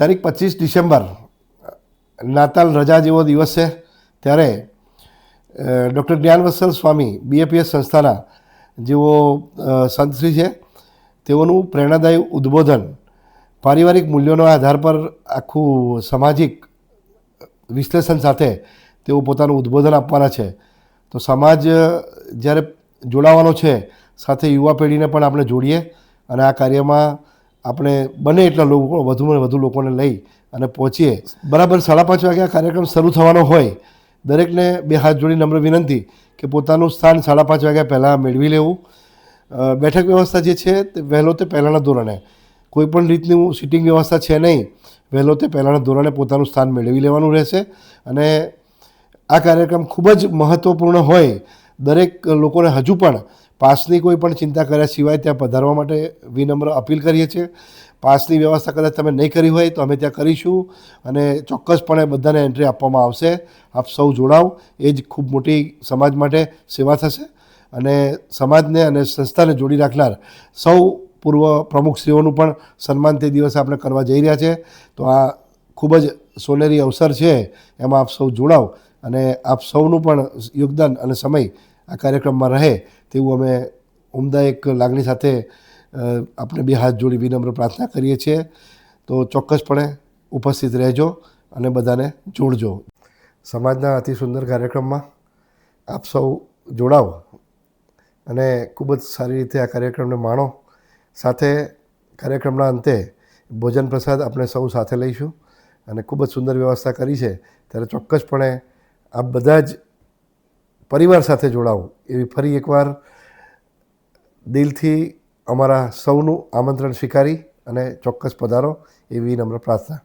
તારીખ 25 ડિસેમ્બર નાતાલ રજા જેવો દિવસ છે ત્યારે ડૉક્ટર જ્ઞાનવત્સલ સ્વામી BAPS સંસ્થાના જેઓ સંતશ્રી છે તેઓનું પ્રેરણાદાયી ઉદ્બોધન પારિવારિક મૂલ્યોના આધાર પર આખું સામાજિક વિશ્લેષણ સાથે તેઓ પોતાનું ઉદ્બોધન આપવાના છે. તો સમાજ જ્યારે જોડાવાનો છે સાથે યુવા પેઢીને પણ આપણે જોડીએ અને આ કાર્યમાં આપણે બને એટલા લોકો વધુમાં વધુ લોકોને લઈ અને પહોંચીએ. બરાબર 5:30 વાગે આ કાર્યક્રમ શરૂ થવાનો હોય. દરેકને 2 હાથ જોડી નમ્ર વિનંતી કે પોતાનું સ્થાન 5:30 વાગ્યા પહેલાં મેળવી લેવું. બેઠક વ્યવસ્થા જે છે તે વહેલો તે પહેલાંના ધોરણે, કોઈ પણ રીતની સિટિંગ વ્યવસ્થા છે નહીં. વહેલો તે પહેલાંના ધોરણે પોતાનું સ્થાન મેળવી લેવાનું રહેશે. અને આ કાર્યક્રમ ખૂબ જ મહત્ત્વપૂર્ણ હોય. દરેક લોકોને હજુ પણ પાસની કોઈ પણ ચિંતા કર્યા સિવાય ત્યાં પધારવા માટે વિનમ્ર અપીલ કરીએ છીએ. પાસની વ્યવસ્થા કદાચ તમે નહીં કરી હોય તો અમે ત્યાં કરીશું અને ચોક્કસપણે બધાને એન્ટ્રી આપવામાં આવશે. આપ સૌ જોડાવ, એ જ ખૂબ મોટી સમાજ માટે સેવા થશે અને સમાજને અને સંસ્થાને જોડી રાખનાર સૌ પૂર્વ પ્રમુખશ્રીઓનું પણ સન્માન તે દિવસે આપણે કરવા જઈ રહ્યા છે. તો આ ખૂબ જ સોનેરી અવસર છે, એમાં આપ સૌ જોડાવ અને આપ સૌનું પણ યોગદાન અને સમય આ કાર્યક્રમમાં રહે તેવું અમે ઉમદા એક લાગણી સાથે આપણે 2 હાથ જોડી વિનમ્ર પ્રાર્થના કરીએ છીએ. તો ચોક્કસપણે ઉપસ્થિત રહેજો અને બધાને જોડજો. સમાજના અતિ સુંદર કાર્યક્રમમાં આપ સૌ જોડાવ અને ખૂબ જ સારી રીતે આ કાર્યક્રમને માણો. સાથે કાર્યક્રમના અંતે ભોજન પ્રસાદ આપણે સૌ સાથે લઈશું અને ખૂબ જ સુંદર વ્યવસ્થા કરી છે. ત્યારે ચોક્કસપણે આપ બધા જ પરિવાર સાથે જોડાવો એવી ફરી એકવાર દિલથી અમારા સૌનું આમંત્રણ સ્વીકારી અને ચોક્કસ પધારો એવી નમ્ર પ્રાર્થના.